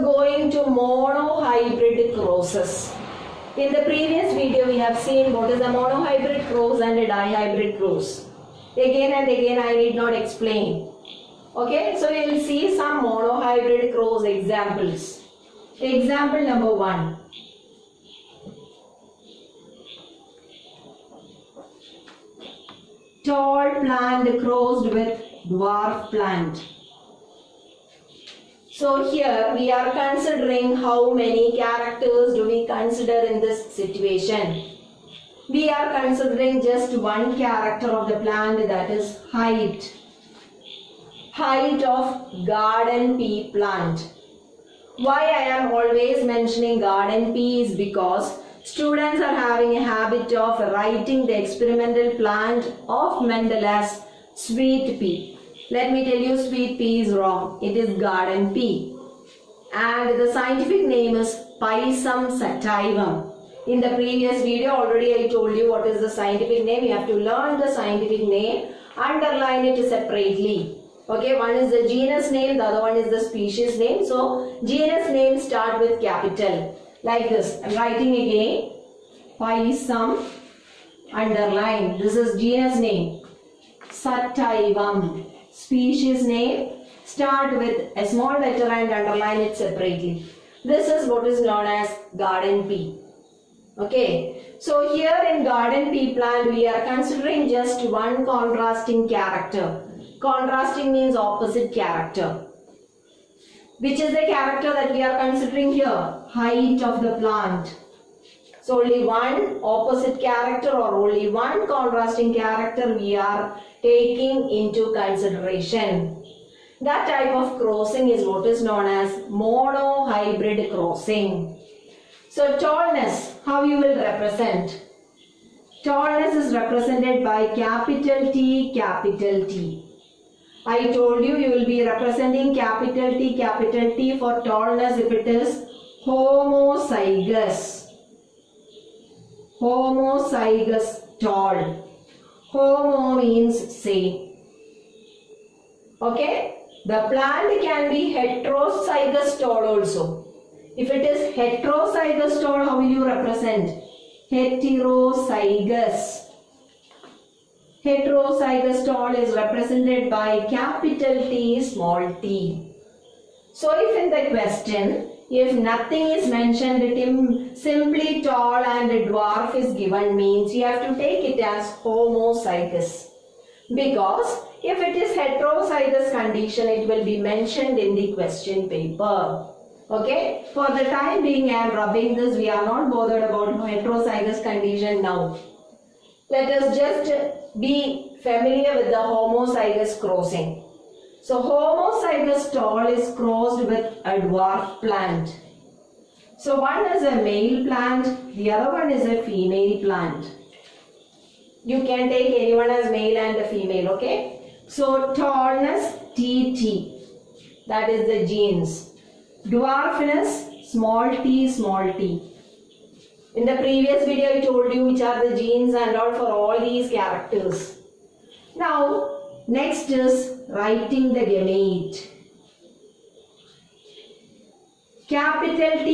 going to monohybrid crosses. In the previous video we have seen what is a monohybrid cross and a dihybrid cross. Again and again I need not explain. Okay, so we will see some monohybrid cross examples. Example number 1. Tall plant crossed with dwarf plant. So here we are considering how many characters do we consider in this situation. We are considering just one character of the plant, that is height. Height of garden pea plant. Why I am always mentioning garden pea is because students are having a habit of writing the experimental plant of Mendel as sweet pea. Let me tell you, sweet pea is wrong. It is garden pea. And the scientific name is Pisum sativum. In the previous video already I told you what is the scientific name. You have to learn the scientific name, underline it separately. Okay, one is the genus name, the other one is the species name. So genus name start with capital. Like this. I am writing again. Pisum, underline. This is genus name. Sativum. Species name, start with a small letter and underline it separately. This is what is known as garden pea. Okay, so here in garden pea plant we are considering just one contrasting character. Contrasting means opposite character. Which is the character that we are considering here? Height of the plant. So only one opposite character or only one contrasting character we are taking into consideration. That type of crossing is what is known as monohybrid crossing. So tallness, how you will represent? Tallness is represented by capital T, capital T. I told you will be representing capital T for tallness if it is homozygous. Homozygous tall. Homo means same. Okay? The plant can be heterozygous tall also. If it is heterozygous tall, how will you represent? Heterozygous. Heterozygous tall is represented by capital T, small t. So if in the question, if nothing is mentioned, simply tall and dwarf is given means you have to take it as homozygous. Because if it is heterozygous condition, it will be mentioned in the question paper. Okay, for the time being I am rubbing this, we are not bothered about heterozygous condition now. Let us just be familiar with the homozygous crossing. So homozygous tall is crossed with a dwarf plant. So one is a male plant, the other one is a female plant. You can take anyone as male and a female, okay? So tallness TT, that is the genes. Dwarfness small t. In the previous video I told you which are the genes and all for all these characters. Now next is writing the gamete. Capital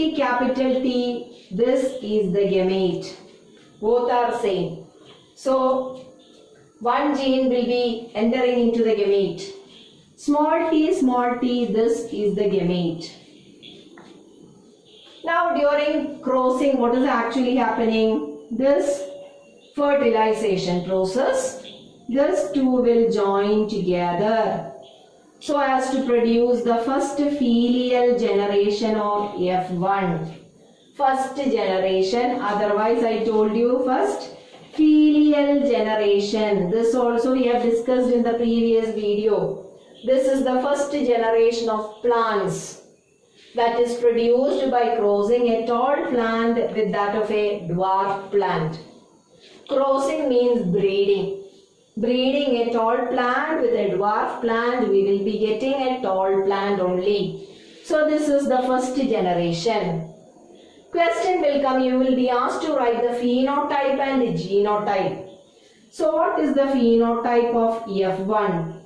T, this is the gamete. Both are same. So one gene will be entering into the gamete. Small t, this is the gamete. Now during crossing, what is actually happening? This fertilization process, these two will join together so as to produce the first filial generation of F1. First generation, otherwise I told you first filial generation. This also we have discussed in the previous video. This is the first generation of plants that is produced by crossing a tall plant with that of a dwarf plant. Crossing means breeding. Breeding a tall plant with a dwarf plant, we will be getting a tall plant only. So this is the first generation. Question will come, you will be asked to write the phenotype and genotype. So what is the phenotype of F1?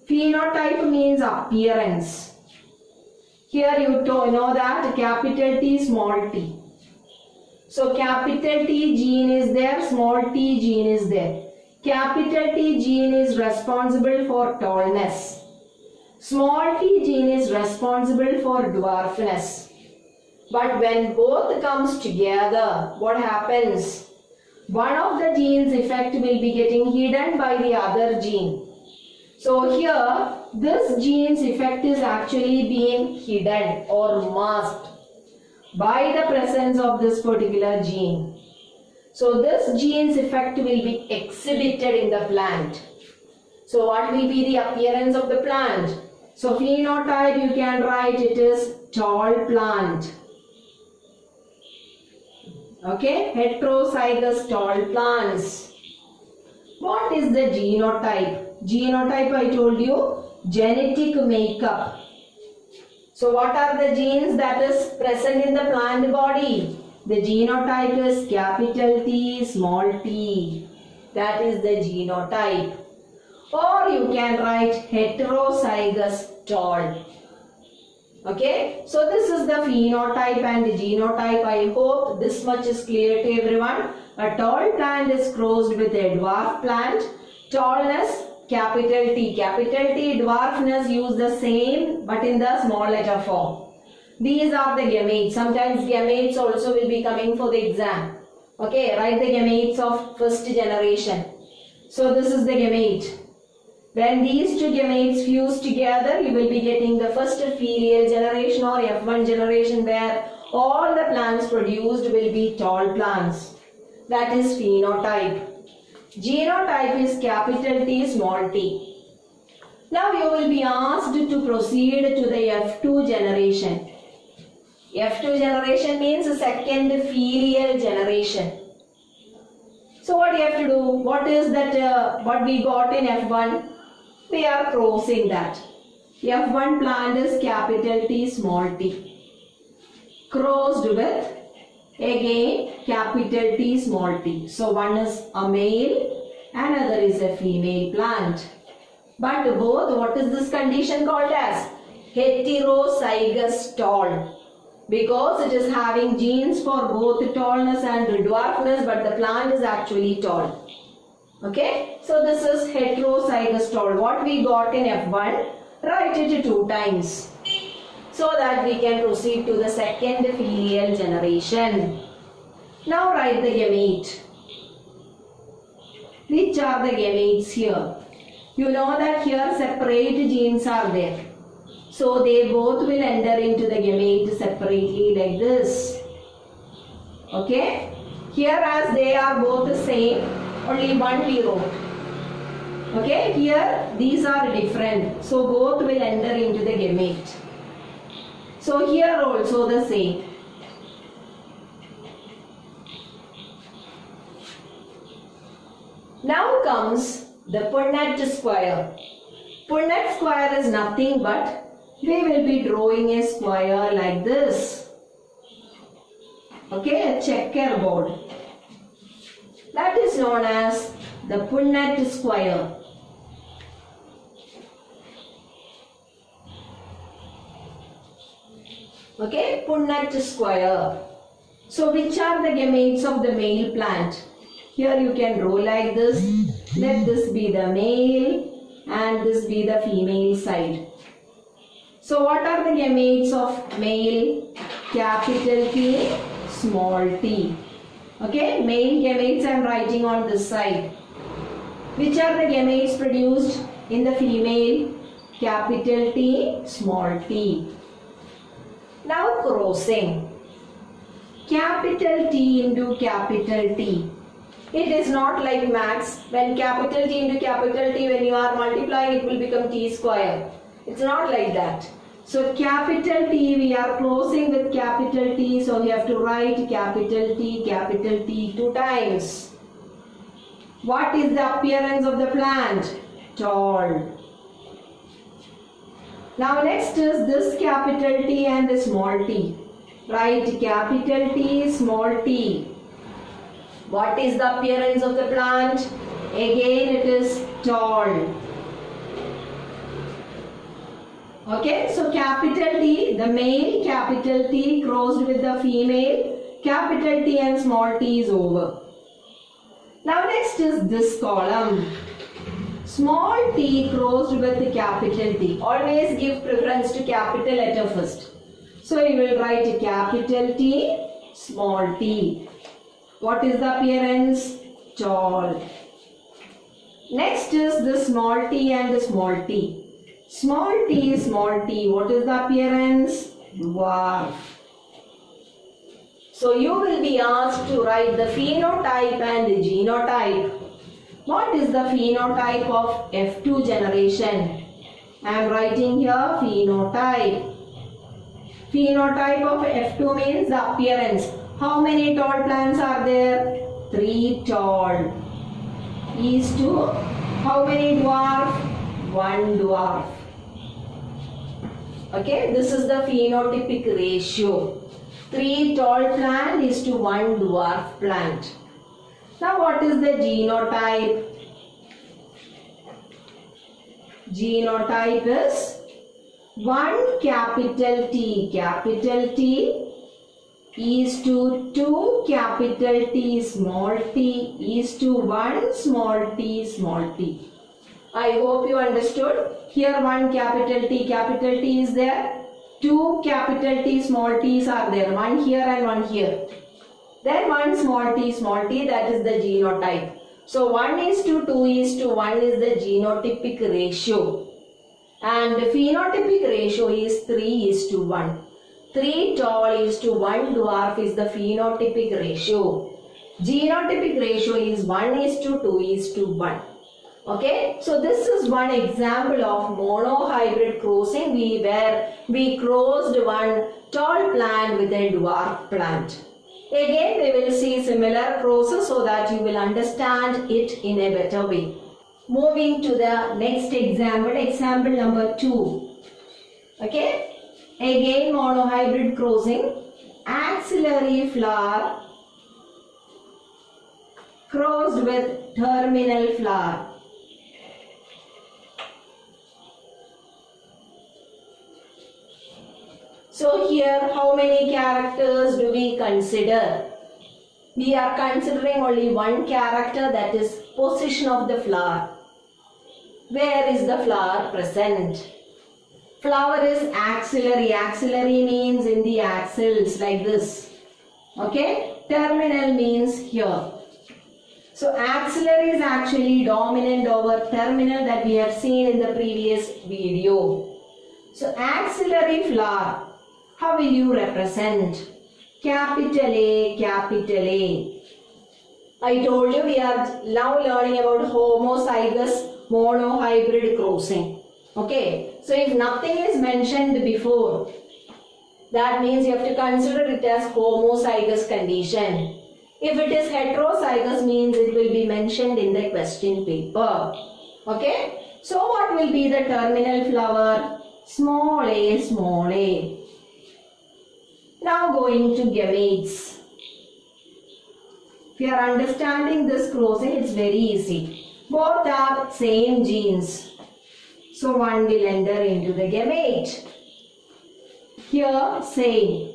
Phenotype means appearance. Here you know that capital T, small t. So capital T gene is there, small t gene is there. Capital T gene is responsible for tallness. Small t gene is responsible for dwarfness. But when both comes together, what happens? One of the gene's effect will be getting hidden by the other gene. So here, this gene's effect is actually being hidden or masked by the presence of this particular gene. So this gene's effect will be exhibited in the plant. So what will be the appearance of the plant? So phenotype you can write it is tall plant. Okay, heterozygous tall plants. What is the genotype? Genotype I told you, genetic makeup. So what are the genes that is present in the plant body? The genotype is capital T, small t. That is the genotype. Or you can write heterozygous tall. Okay, so this is the phenotype and genotype. I hope this much is clear to everyone. A tall plant is crossed with a dwarf plant. Tallness, capital T. Capital T, dwarfness, use the same but in the small letter form. These are the gametes. Sometimes gametes also will be coming for the exam. Okay, write the gametes of first generation. So this is the gamete. When these two gametes fuse together, you will be getting the first filial generation or F1 generation where all the plants produced will be tall plants. That is phenotype. Genotype is capital T, small t. Now you will be asked to proceed to the F2 generation. F2 generation means second filial generation. So what you have to do? What is that? What we got in F1? We are crossing that. F1 plant is capital T, small t. Crossed with again capital T, small t. So one is a male and other is a female plant. But both, what is this condition called as? Heterozygous tall. Because it is having genes for both tallness and dwarfness, but the plant is actually tall. Okay, so this is heterozygous tall. What we got in F1, write it 2 times so that we can proceed to the second filial generation. Now write the gamete. Which are the gametes here? You know that here separate genes are there. So they both will enter into the gamete separately like this. Okay, here as they are both the same, only one we wrote. Okay, here these are different. So both will enter into the gamete. So here also the same. Now comes the Cornet square. Cornet square is nothing but we will be drawing a square like this. Okay, a checkerboard. That is known as the Cornet square. Okay, Cornet square. So which are the gametes of the male plant? Here you can draw like this. Let this be the male and this be the female side. So what are the gametes of male? Capital T, small t. Okay, male gametes I am writing on this side. Which are the gametes produced in the female? Capital T, small t. Now crossing. Capital T into capital T. It is not like maths. When capital T into capital T, when you are multiplying, it will become T square. It's not like that. So capital T, we are closing with capital T. So we have to write capital T 2 times. What is the appearance of the plant? Tall. Now next is this capital T and the small t. Write capital T, small t. What is the appearance of the plant? Again it is tall. Okay, so capital T, the male, capital T crossed with the female, capital T and small t is over. Now next is this column. Small t crossed with the capital T. Always give preference to capital letter first. So you will write capital T, small t. What is the appearance? Tall. Next is the small t and the small t. Small t, small t. What is the appearance? Dwarf. So you will be asked to write the phenotype and the genotype. What is the phenotype of F2 generation? I am writing here phenotype. Phenotype of F2 means the appearance. How many tall plants are there? 3 tall. Is to how many dwarf? 1 dwarf. Okay, this is the phenotypic ratio. 3 tall plant is to 1 dwarf plant. Now what is the genotype? Genotype is 1 capital T. Capital T is to 2 capital T small t is to 1 small t small t. I hope you understood. Here 1 capital T is there. 2 capital T small t's are there. 1 here and 1 here. Then 1 small t, that is the genotype. So 1 is to 2 is to 1 is the genotypic ratio. And the phenotypic ratio is 3 is to 1. 3 tall is to 1 dwarf is the phenotypic ratio. Genotypic ratio is 1 is to 2 is to 1. Okay, so this is one example of monohybrid crossing where we crossed 1 tall plant with a dwarf plant. Again, we will see similar crosses so that you will understand it in a better way. Moving to the next example, example number 2. Okay, again monohybrid crossing, axillary flower crossed with terminal flower. So here how many characters do we consider? We are considering only one character, that is position of the flower. Where is the flower present? Flower is axillary. Axillary means in the axils like this. Okay. Terminal means here. So axillary is actually dominant over terminal that we have seen in the previous video. So axillary flower. How will you represent? Capital A, capital A. I told you we are now learning about homozygous monohybrid crossing. Okay. So if nothing is mentioned before, that means you have to consider it as homozygous condition. If it is heterozygous means it will be mentioned in the question paper. Okay. So what will be the terminal flower? Small a, small a. Now going to gametes. If you are understanding this crossing, it's very easy. Both are same genes. So one will enter into the gamete. Here same.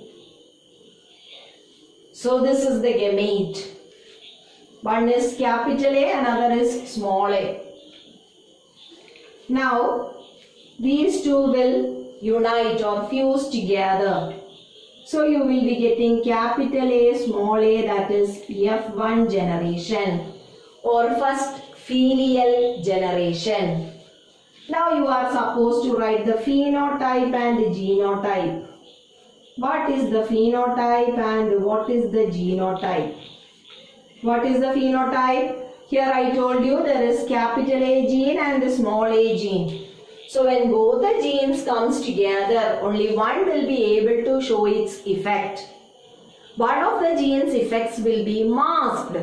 So this is the gamete. One is capital A, another is small a. Now these two will unite or fuse together. So you will be getting capital A, small a, that is F1 generation or first filial generation. Now you are supposed to write the phenotype and the genotype. What is the phenotype and what is the genotype? What is the phenotype? Here I told you there is capital A gene and the small a gene. So when both the genes comes together, only one will be able to show its effect. One of the gene's effects will be masked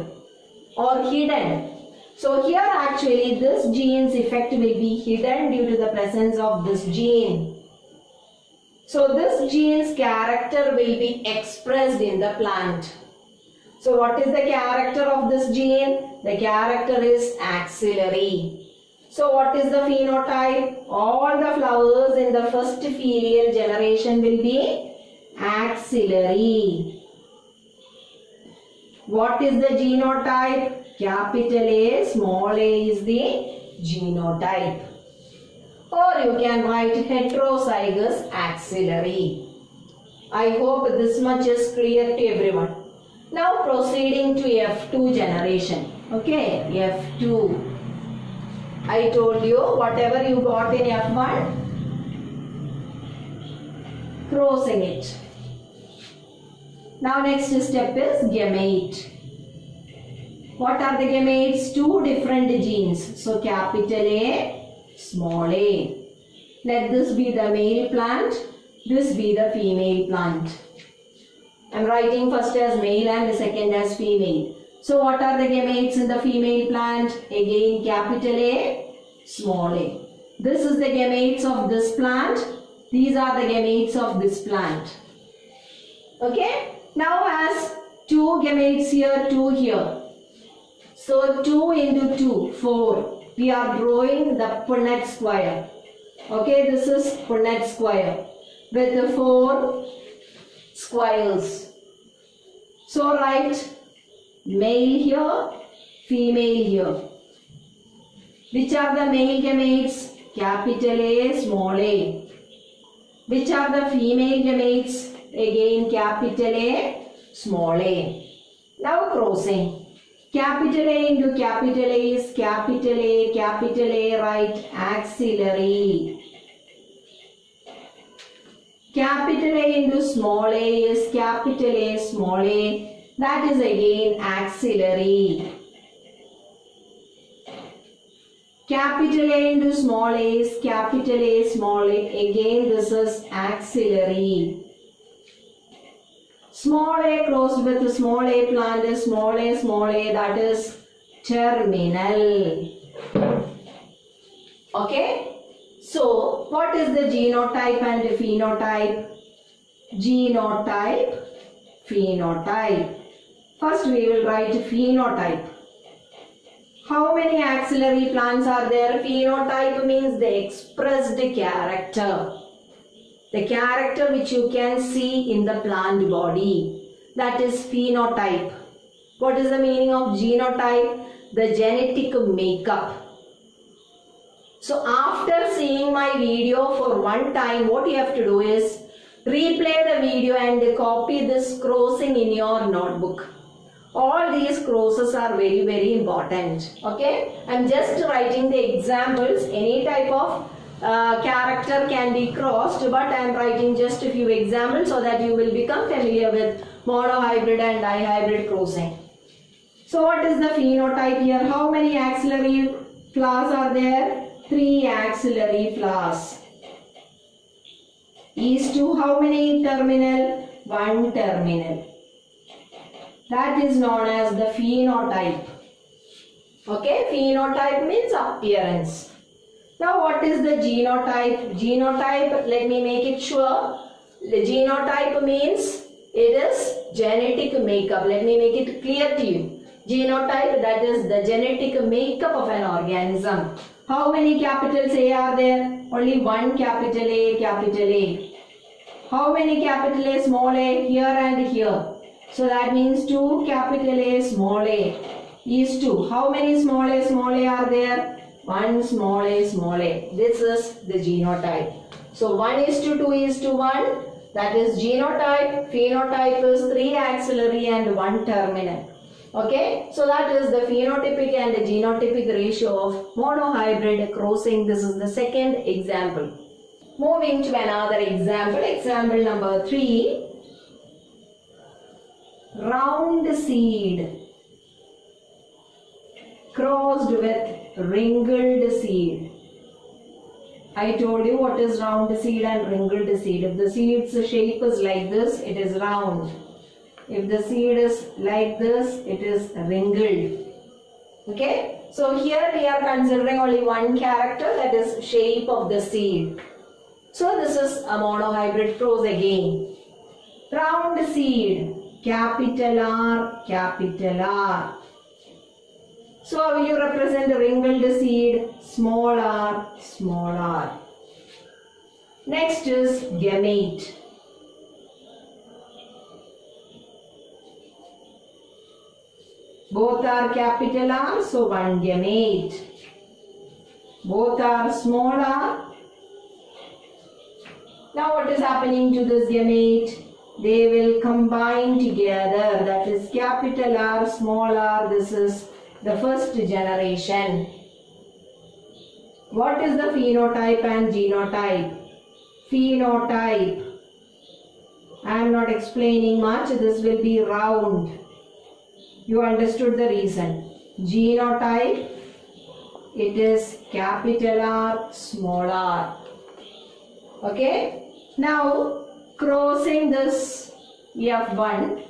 or hidden. So here actually this gene's effect will be hidden due to the presence of this gene. So this gene's character will be expressed in the plant. So what is the character of this gene? The character is axillary. So what is the phenotype? All the flowers in the first filial generation will be axillary. What is the genotype? Capital A, small a is the genotype. Or you can write heterozygous axillary. I hope this much is clear to everyone. Now proceeding to F2 generation. Okay, F2. I told you whatever you got in F1, crossing it. Now next step is gamete. What are the gametes? Two different genes. So capital A, small a. Let this be the male plant, this be the female plant. I am writing first as male and second as female. So what are the gametes in the female plant? Again capital A, small a. This is the gametes of this plant. These are the gametes of this plant. Okay. Now as 2 gametes here, 2 here. So 2 into 2, 4. We are drawing the Punnett square. Okay, this is Punnett square with the 4 squares. So write male here, female here. Which are the male gametes? Capital A, small a. Which are the female gametes? Again capital A, small a. Now crossing. Capital A into capital A is capital A, right, axillary. Capital A into small a is capital A, small a. That is again axillary. Capital A into small a is capital A, small a. Again this is axillary. Small a crossed with small a plant is small a, that is terminal. Okay. So what is the genotype and phenotype? Genotype, phenotype. First we will write phenotype. How many axillary plants are there? Phenotype means the expressed character. The character which you can see in the plant body. That is phenotype. What is the meaning of genotype? The genetic makeup. So after seeing my video for one time, what you have to do is replay the video and copy this crossing in your notebook. All these crosses are very important. Okay, I am just writing the examples. Any type of character can be crossed, but I am writing just a few examples so that you will become familiar with monohybrid and dihybrid crossing. So what is the phenotype here? How many axillary flowers are there? 3 axillary flowers. Is to how many terminal? 1 terminal. That is known as the phenotype. Okay, phenotype means appearance. Now what is the genotype? Genotype, let me make it sure. The genotype means it is genetic makeup. Let me make it clear to you. Genotype, that is the genetic makeup of an organism. How many capitals A are there? Only 1 capital A, capital A. How many capital A, small a? Here and here. So that means 2 capital A, small a is 2. How many small a are there? 1 small a, small a. This is the genotype. So 1:2:1. That is genotype. Phenotype is 3 axillary and 1 terminal. Okay. So that is the phenotypic and the genotypic ratio of monohybrid crossing. This is the second example. Moving to another example. Example number 3. Round seed crossed with wrinkled seed. I told you what is round seed and wrinkled seed. If the seed's shape is like this, it is round. If the seed is like this, it is wrinkled. Okay. So here we are considering only one character, that is shape of the seed. So this is a monohybrid cross again. Round seed. Capital R, capital R. So how will you represent a wrinkled seed? Small r, small r. Next is gamete. Both are capital R, so one gamete. Both are small r. Now what is happening to this gamete? They will combine together. That is capital R, small r. This is the first generation. What is the phenotype and genotype? Phenotype. I am not explaining much. This will be round. You understood the reason. Genotype. It is capital R, small r. Okay. Now crossing this F1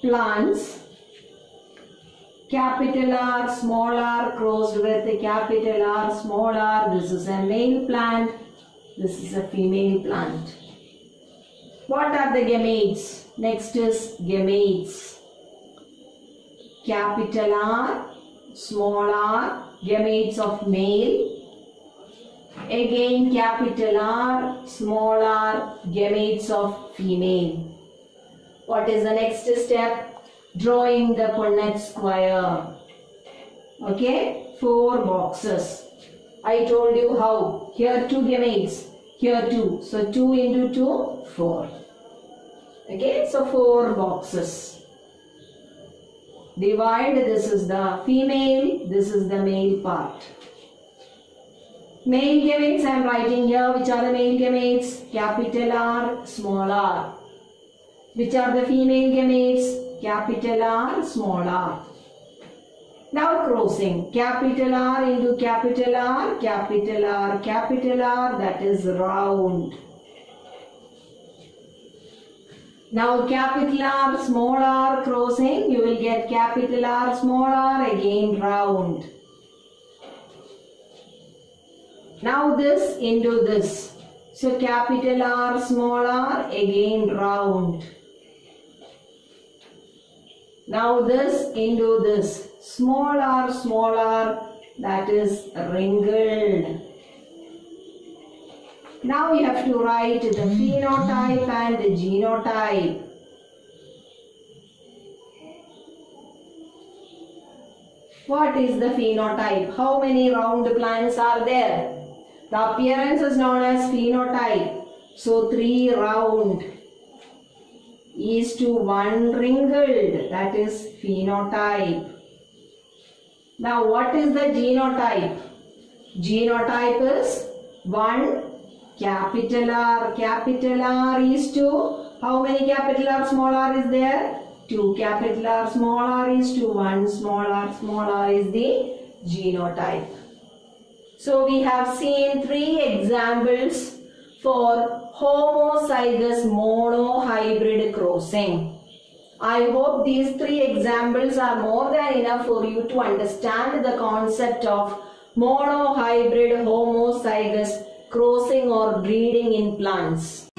plants. Capital R, small r crossed with capital R, small r. This is a male plant. This is a female plant. What are the gametes? Next is gametes. Capital R, small r, gametes of male. Again capital R, small r, gametes of female. What is the next step? Drawing the Cornet square. Okay, 4 boxes. I told you how. Here 2 gametes, here 2. So 2 into 2, 4. Okay, so 4 boxes. Divide. This is the female, this is the male part. Male gametes I am writing here. Which are the male gametes? Capital R, small r. Which are the female gametes? Capital R, small r. Now crossing. Capital R into capital R, capital R, capital R. That is round. Now capital R, small r crossing. You will get capital R, small r, again round. Now this into this. So capital R, small r, again round. Now this into this. Small r, that is wrinkled. Now you have to write the phenotype and the genotype. What is the phenotype? How many round plants are there? The appearance is known as phenotype. So 3 round is to 1 wrinkled. That is phenotype. Now what is the genotype? Genotype is 1 capital R. Capital R is to, how many capital R, small r is there? 2 capital R, small r is to 1 small r is the genotype. So we have seen 3 examples for homozygous monohybrid crossing. I hope these 3 examples are more than enough for you to understand the concept of monohybrid homozygous crossing or breeding in plants.